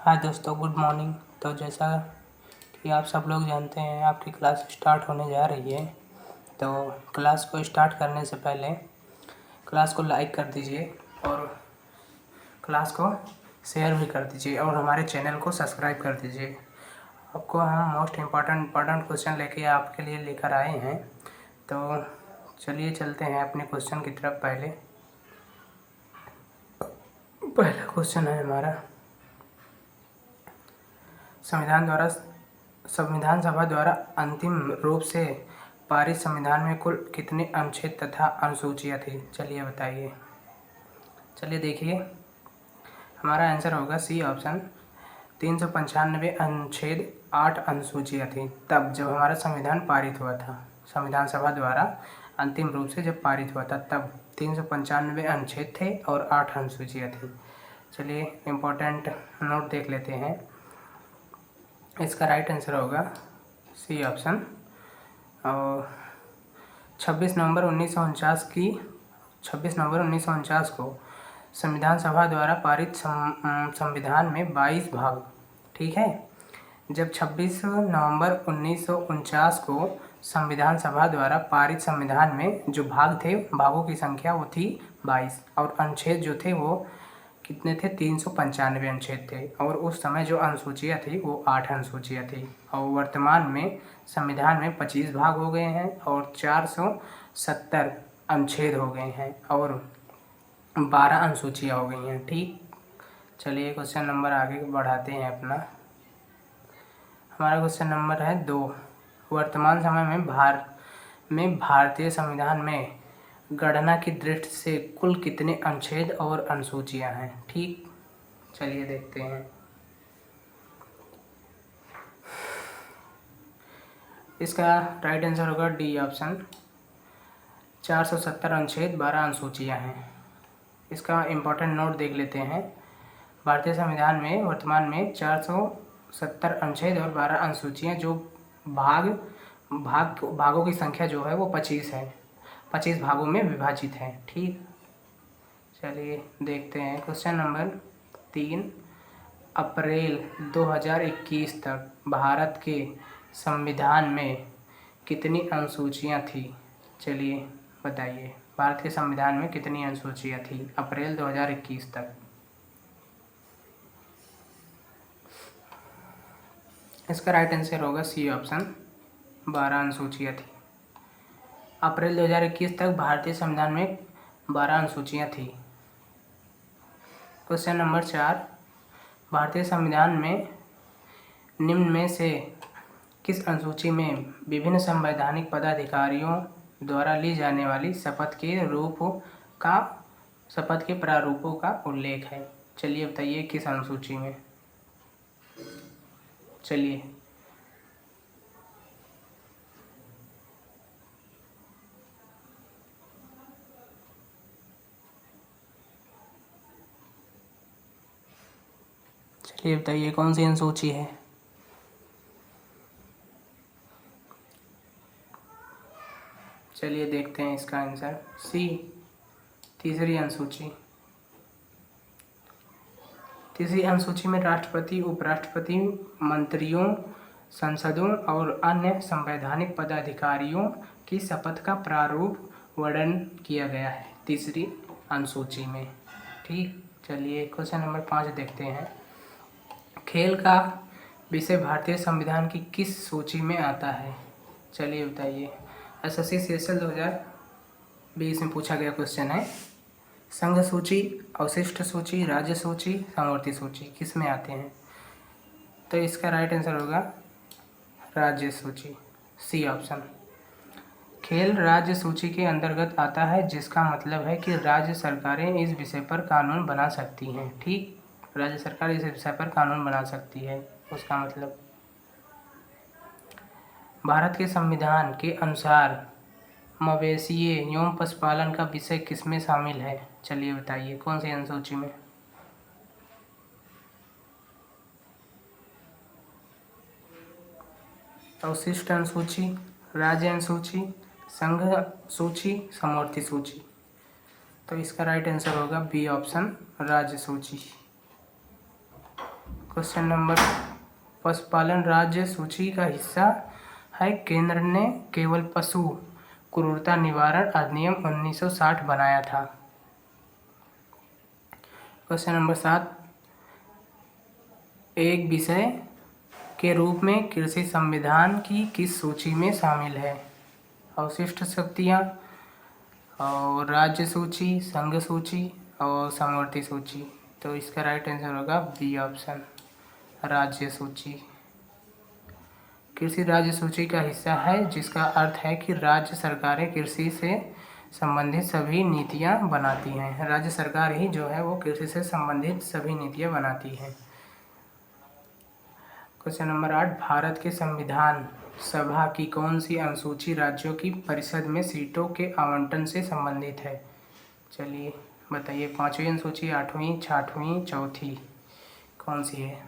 हाय दोस्तों, good morning. तो जैसा कि आप सब लोग जानते हैं, आपकी क्लास स्टार्ट होने जा रही है। तो क्लास को स्टार्ट करने से पहले क्लास को लाइक कर दीजिए और क्लास को शेयर भी कर दीजिए और हमारे चैनल को सब्सक्राइब कर दीजिए। आपको हम मोस्ट इम्पॉर्टेंट क्वेश्चन लेके आपके लिए लेकर आए हैं। तो चलिए चलते हैं अपने क्वेश्चन की तरफ। पहला क्वेश्चन है हमारा, संविधान सभा द्वारा अंतिम रूप से पारित संविधान में कुल कितने अनुच्छेद तथा अनुसूचियाँ थी? चलिए बताइए। चलिए देखिए, हमारा आंसर होगा सी ऑप्शन। 395 अनुच्छेद 8 अनुसूचियाँ थी तब जब हमारा संविधान पारित हुआ था। संविधान सभा द्वारा अंतिम रूप से जब पारित हुआ था तब 395 अनुच्छेद थे और 8 अनुसूचियाँ थी। चलिए इम्पोर्टेंट नोट देख लेते हैं। इसका राइट आंसर होगा सी ऑप्शन। और 26 नवंबर 1949 को संविधान सभा द्वारा पारित संविधान में 22 भाग, ठीक है। जब 26 नवंबर 1949 को संविधान सभा द्वारा पारित संविधान में जो भाग थे, भागों की संख्या वो थी 22 और अनुच्छेद जो थे वो कितने थे? 395 अनुच्छेद थे। और उस समय जो अनुसूचियाँ थी वो 8 अनुसूचियाँ थी। और वर्तमान में संविधान में 25 भाग हो गए हैं और 470 अनुच्छेद हो गए हैं और 12 अनुसूचियाँ हो गई हैं, ठीक। चलिए क्वेश्चन नंबर आगे बढ़ाते हैं अपना। हमारा क्वेश्चन नंबर है 2। वर्तमान समय में भारतीय संविधान में गणना की दृष्टि से कुल कितने अनुच्छेद और अनुसूचियां हैं? ठीक, चलिए देखते हैं। इसका राइट आंसर होगा डी ऑप्शन। 470 अनुच्छेद 12 अनुसूचियां हैं। इसका इम्पोर्टेंट नोट देख लेते हैं। भारतीय संविधान में वर्तमान में 470 अनुच्छेद और 12 अनुसूचियां, जो भागों की संख्या जो है वो 25 है। 25 भागों में विभाजित है, ठीक। चलिए देखते हैं क्वेश्चन नंबर 3। अप्रैल 2021 तक भारत के संविधान में कितनी अनुसूचियाँ थी? चलिए बताइए, भारत के संविधान में कितनी अनुसूचियाँ थी अप्रैल 2021 तक? इसका राइट आंसर होगा सी ऑप्शन, 12 अनुसूचियाँ थी। अप्रैल 2021 तक भारतीय संविधान में 12 अनुसूचियाँ थी। Question number 4। भारतीय संविधान में निम्न में से किस अनुसूची में विभिन्न संवैधानिक पदाधिकारियों द्वारा ली जाने वाली शपथ के प्रारूपों का उल्लेख है? चलिए बताइए किस अनुसूची में। चलिए बताइए कौन सी अनुसूची है? चलिए देखते हैं इसका आंसर, सी, तीसरी अनुसूची। तीसरी अनुसूची में राष्ट्रपति, उपराष्ट्रपति, मंत्रियों, सांसदों और अन्य संवैधानिक पदाधिकारियों की शपथ का प्रारूप वर्णन किया गया है तीसरी अनुसूची में, ठीक। चलिए क्वेश्चन नंबर 5 देखते हैं। खेल का विषय भारतीय संविधान की किस सूची में आता है? चलिए बताइए। एसएससी CSL 2020 में पूछा गया क्वेश्चन है। संघ सूची, अवशिष्ट सूची, राज्य सूची, समवर्ती सूची, किस में आते हैं? तो इसका राइट आंसर होगा राज्य सूची, सी ऑप्शन। खेल राज्य सूची के अंतर्गत आता है, जिसका मतलब है कि राज्य सरकारें इस विषय पर कानून बना सकती हैं, ठीक। राज्य सरकार इस विषय पर कानून बना सकती है, उसका मतलब। भारत के संविधान के अनुसार मवेशिये एवं पशुपालन का विषय किसमें शामिल है? चलिए बताइए कौन सी अनुसूची में? अवशिष्ट अनुसूची, राज्य अनुसूची, संघ सूची, समवर्ती सूची। तो इसका राइट आंसर होगा बी ऑप्शन, राज्य सूची। क्वेश्चन नंबर, पशुपालन राज्य सूची का हिस्सा है। केंद्र ने केवल पशु क्रूरता निवारण अधिनियम 1960 बनाया था। क्वेश्चन नंबर 7, एक विषय के रूप में कृषि संविधान की किस सूची में शामिल है? अवशिष्ट शक्तियाँ और राज्य सूची, संघ सूची और समवर्ती सूची। तो इसका राइट आंसर होगा बी ऑप्शन, राज्य सूची। कृषि राज्य सूची का हिस्सा है, जिसका अर्थ है कि राज्य सरकारें कृषि से संबंधित सभी नीतियां बनाती हैं। राज्य सरकार ही जो है वो कृषि से संबंधित सभी नीतियां बनाती हैं। क्वेश्चन नंबर 8, भारत के संविधान सभा की कौन सी अनुसूची राज्यों की परिषद में सीटों के आवंटन से संबंधित है? चलिए बताइए, 5वीं अनुसूची, 8वीं, 6वीं, चौथी, कौन सी है?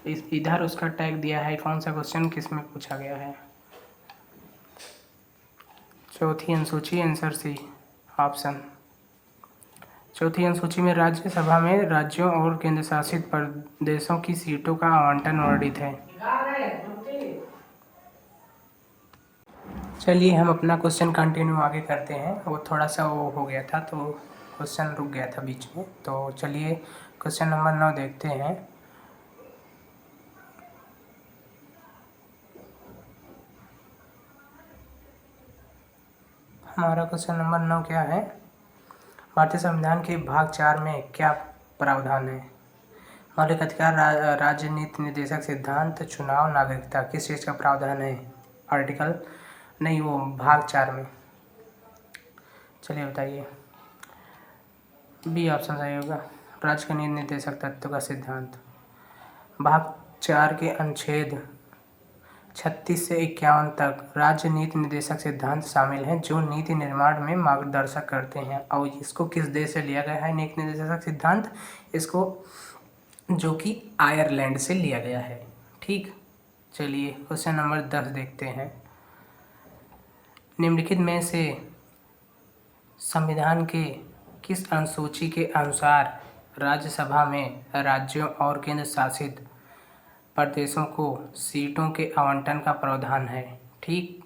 इधर उसका टैग दिया है, कौन सा क्वेश्चन किस में पूछा गया है? चौथी अनुसूची, आंसर सी ऑप्शन। चौथी अनुसूची में राज्यसभा में राज्यों और केंद्र शासित प्रदेशों की सीटों का आवंटन वर्णित है। चलिए हम अपना क्वेश्चन कंटिन्यू आगे करते हैं। वो थोड़ा सा वो हो गया था तो क्वेश्चन रुक गया था बीच में। तो चलिए क्वेश्चन नंबर 9 देखते हैं। हमारा क्वेश्चन नंबर 9 क्या है? भारतीय संविधान के भाग 4 में क्या प्रावधान है? मौलिक अधिकार, राज्य नीति निर्देशक सिद्धांत, चुनाव, नागरिकता, किस चीज़ का प्रावधान है? आर्टिकल नहीं, वो भाग 4 में। चलिए बताइए, बी ऑप्शन सही होगा, राज्य के नीति निर्देशक तत्व का सिद्धांत। भाग 4 के अनुच्छेद 36 से 51 तक राज्य नीति निर्देशक सिद्धांत शामिल हैं, जो नीति निर्माण में मार्गदर्शक करते हैं। और इसको किस देश से लिया गया है नीति निर्देशक सिद्धांत? इसको जो कि आयरलैंड से लिया गया है। ठीक, चलिए क्वेश्चन नंबर 10 देखते हैं। निम्नलिखित में से संविधान के किस अनुसूची के अनुसार राज्यसभा में राज्यों और केंद्र शासित प्रदेशों को सीटों के आवंटन का प्रावधान है? ठीक,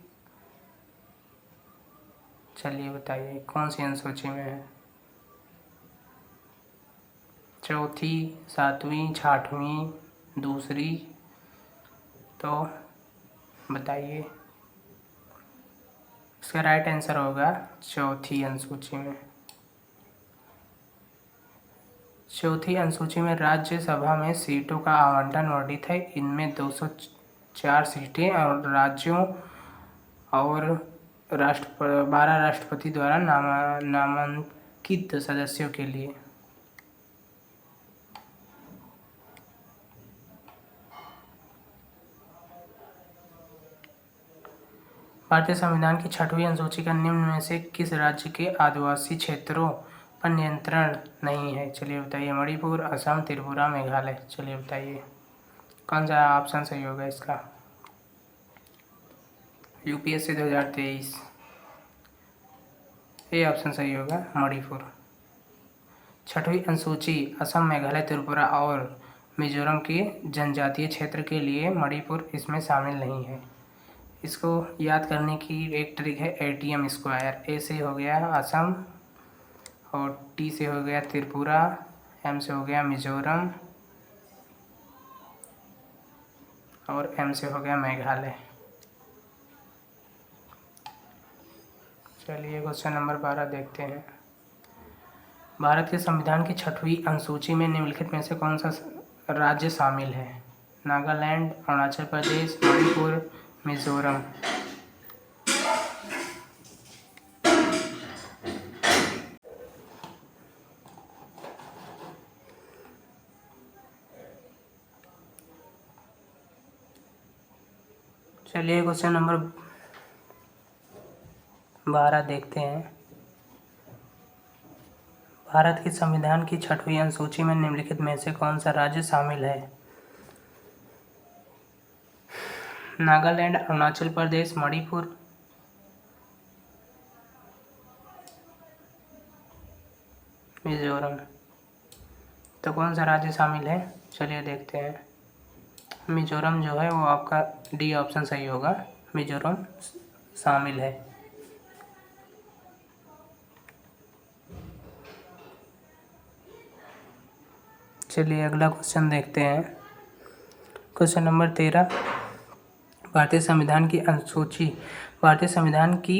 चलिए बताइए कौन सी अनुसूची में है? चौथी, 7वीं, 6वीं, दूसरी, तो बताइए। इसका राइट आंसर होगा चौथी अनुसूची में। चौथी अनुसूची में राज्यसभा में सीटों का आवंटन वर्णित है। इनमें 204 सीटें और राज्यों और 12 राष्ट्रपति द्वारा नामांकित सदस्यों के लिए। भारतीय संविधान की 6वीं अनुसूची का निम्न में से किस राज्य के आदिवासी क्षेत्रों पर नियंत्रण नहीं है? चलिए बताइए, मणिपुर, असम, त्रिपुरा, मेघालय। चलिए बताइए कौन सा ऑप्शन सही होगा इसका? यूपीएससी 2023, ये ऑप्शन सही होगा, मणिपुर। 6वीं अनुसूची असम, मेघालय, त्रिपुरा और मिजोरम के जनजातीय क्षेत्र के लिए मणिपुर इसमें शामिल नहीं है। इसको याद करने की एक ट्रिक है ATM स्क्वायर। ए से हो गया असम, और T से हो गया त्रिपुरा, M से हो गया मिजोरम, और M से हो गया मेघालय। चलिए क्वेश्चन नंबर 12 देखते हैं। भारत के संविधान की 6वीं अनुसूची में निम्नलिखित में से कौन सा राज्य शामिल है? नागालैंड, अरुणाचल प्रदेश, मणिपुर, मिजोरम। चलिए क्वेश्चन नंबर 12 देखते हैं। भारत के संविधान की 6वीं अनुसूची में निम्नलिखित में से कौन सा राज्य शामिल है? नागालैंड, अरुणाचल प्रदेश, मणिपुर, मिजोरम। तो कौन सा राज्य शामिल है? चलिए देखते हैं। मिजोरम जो है वो आपका डी ऑप्शन सही होगा, मिजोरम शामिल है। चलिए अगला क्वेश्चन देखते हैं। क्वेश्चन नंबर 13, भारतीय संविधान की अनुसूची, भारतीय संविधान की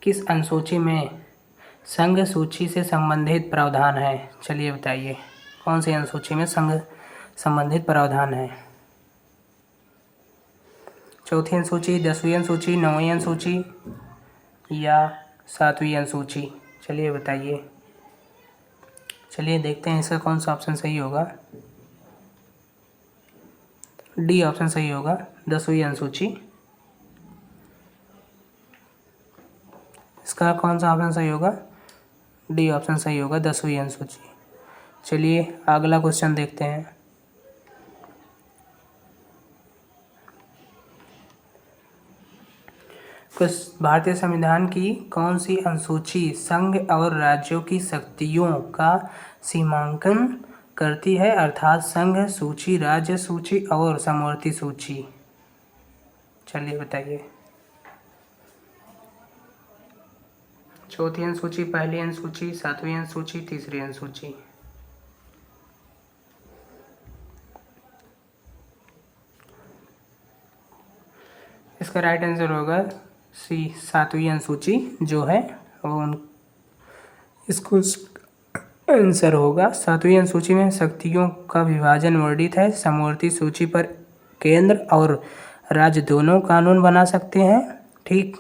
किस अनुसूची में संघ सूची से संबंधित प्रावधान है? चलिए बताइए, कौन सी अनुसूची में संघ संबंधित प्रावधान है? चौथी अनुसूची, 10वीं अनुसूची, 9वीं अनुसूची या 7वीं अनुसूची? चलिए बताइए। चलिए देखते हैं इसका कौन सा ऑप्शन सही होगा। डी ऑप्शन सही होगा, 10वीं अनुसूची। इसका कौन सा ऑप्शन सही होगा? डी ऑप्शन सही होगा, 10वीं अनुसूची। चलिए अगला क्वेश्चन देखते हैं। भारतीय संविधान की कौन सी अनुसूची संघ और राज्यों की शक्तियों का सीमांकन करती है, अर्थात संघ सूची, राज्य सूची और समवर्ती सूची? चलिए बताइए। चौथी अनुसूची, पहली अनुसूची, 7वीं अनुसूची, तीसरी अनुसूची? इसका राइट आंसर होगा सी, 7वीं अनुसूची जो है वो इसको आंसर होगा। 7वीं अनुसूची में शक्तियों का विभाजन वर्णित है। समवर्ती सूची पर केंद्र और राज्य दोनों कानून बना सकते हैं। ठीक,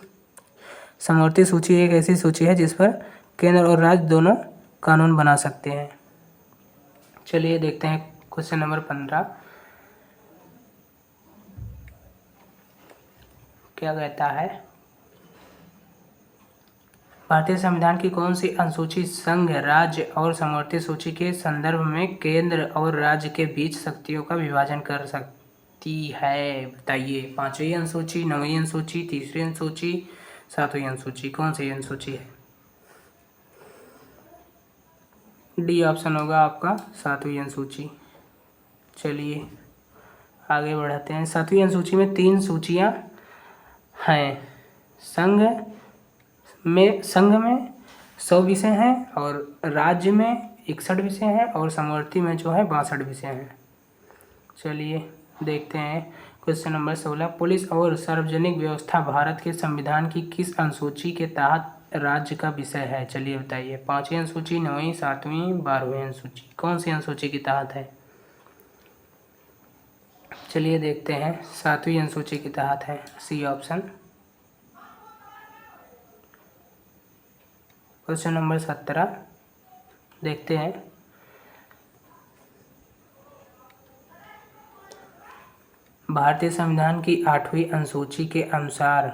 समवर्ती सूची एक ऐसी सूची है जिस पर केंद्र और राज्य दोनों कानून बना सकते हैं। चलिए देखते हैं क्वेश्चन नंबर 15 क्या कहता है। भारतीय संविधान की कौन सी अनुसूची संघ, राज्य और समवर्ती सूची के संदर्भ में केंद्र और राज्य के बीच शक्तियों का विभाजन कर सकती है? बताइए। 5वीं अनुसूची, 9वीं अनुसूची, तीसरी अनुसूची, 7वीं अनुसूची? कौन सी अनुसूची है? डी ऑप्शन होगा आपका, 7वीं अनुसूची। चलिए आगे बढ़ाते हैं। 7वीं अनुसूची में 3 सूचियां हैं। संघ में 100 विषय हैं और राज्य में 61 विषय हैं और समवर्ती में जो है 62 विषय हैं। चलिए देखते हैं क्वेश्चन नंबर 16, पुलिस और सार्वजनिक व्यवस्था भारत के संविधान की किस अनुसूची के तहत राज्य का विषय है? चलिए बताइए। 5वीं अनुसूची, 9वीं, 7वीं, 12वीं अनुसूची? कौन सी अनुसूची के तहत है? चलिए देखते हैं। 7वीं अनुसूची के तहत है, सी ऑप्शन। क्वेश्चन नंबर 17 देखते हैं। भारतीय संविधान की 8वीं अनुसूची के अनुसार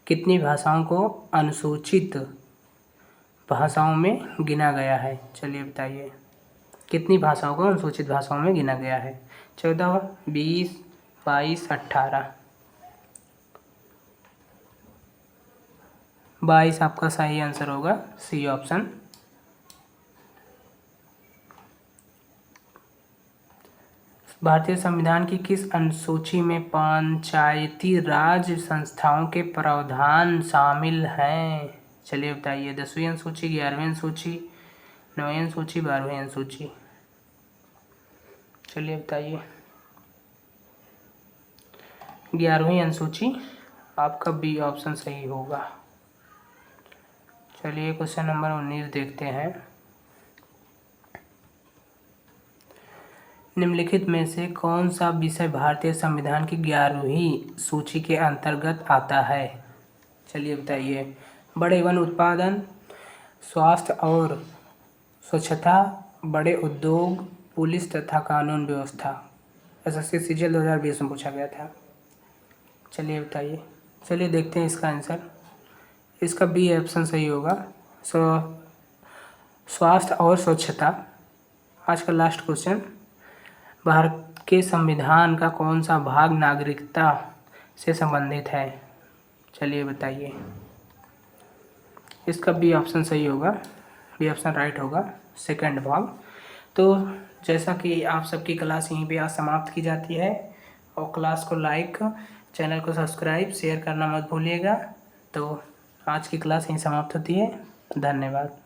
कितनी भाषाओं को अनुसूचित भाषाओं में गिना गया है? चलिए बताइए, कितनी भाषाओं को अनुसूचित भाषाओं में गिना गया है? 14, 20, 22, 18? 22 आपका सही आंसर होगा, सी ऑप्शन। भारतीय संविधान की किस अनुसूची में पंचायती राज संस्थाओं के प्रावधान शामिल हैं? चलिए बताइए। 10वीं अनुसूची, 11वीं अनुसूची, 9वीं अनुसूची, 12वीं अनुसूची? चलिए बताइए। 11वीं अनुसूची आपका बी ऑप्शन सही होगा। चलिए क्वेश्चन नंबर 19 देखते हैं। निम्नलिखित में से कौन सा विषय भारतीय संविधान की 11वीं सूची के अंतर्गत आता है? चलिए बताइए। बड़े वन उत्पादन, स्वास्थ्य और स्वच्छता, बड़े उद्योग, पुलिस तथा कानून व्यवस्था? एसएससी सीजीएल 2020 में पूछा गया था। चलिए बताइए। चलिए देखते हैं इसका आंसर। इसका बी ऑप्शन सही होगा, स्वास्थ्य और स्वच्छता। आज का लास्ट क्वेश्चन, भारत के संविधान का कौन सा भाग नागरिकता से संबंधित है? चलिए बताइए। इसका बी ऑप्शन सही होगा, बी ऑप्शन राइट होगा, सेकंड भाग। तो जैसा कि आप सबकी क्लास यहीं पे आज समाप्त की जाती है, और क्लास को लाइक, चैनल को सब्सक्राइब, शेयर करना मत भूलिएगा। तो आज की क्लास यहीं समाप्त होती है। धन्यवाद।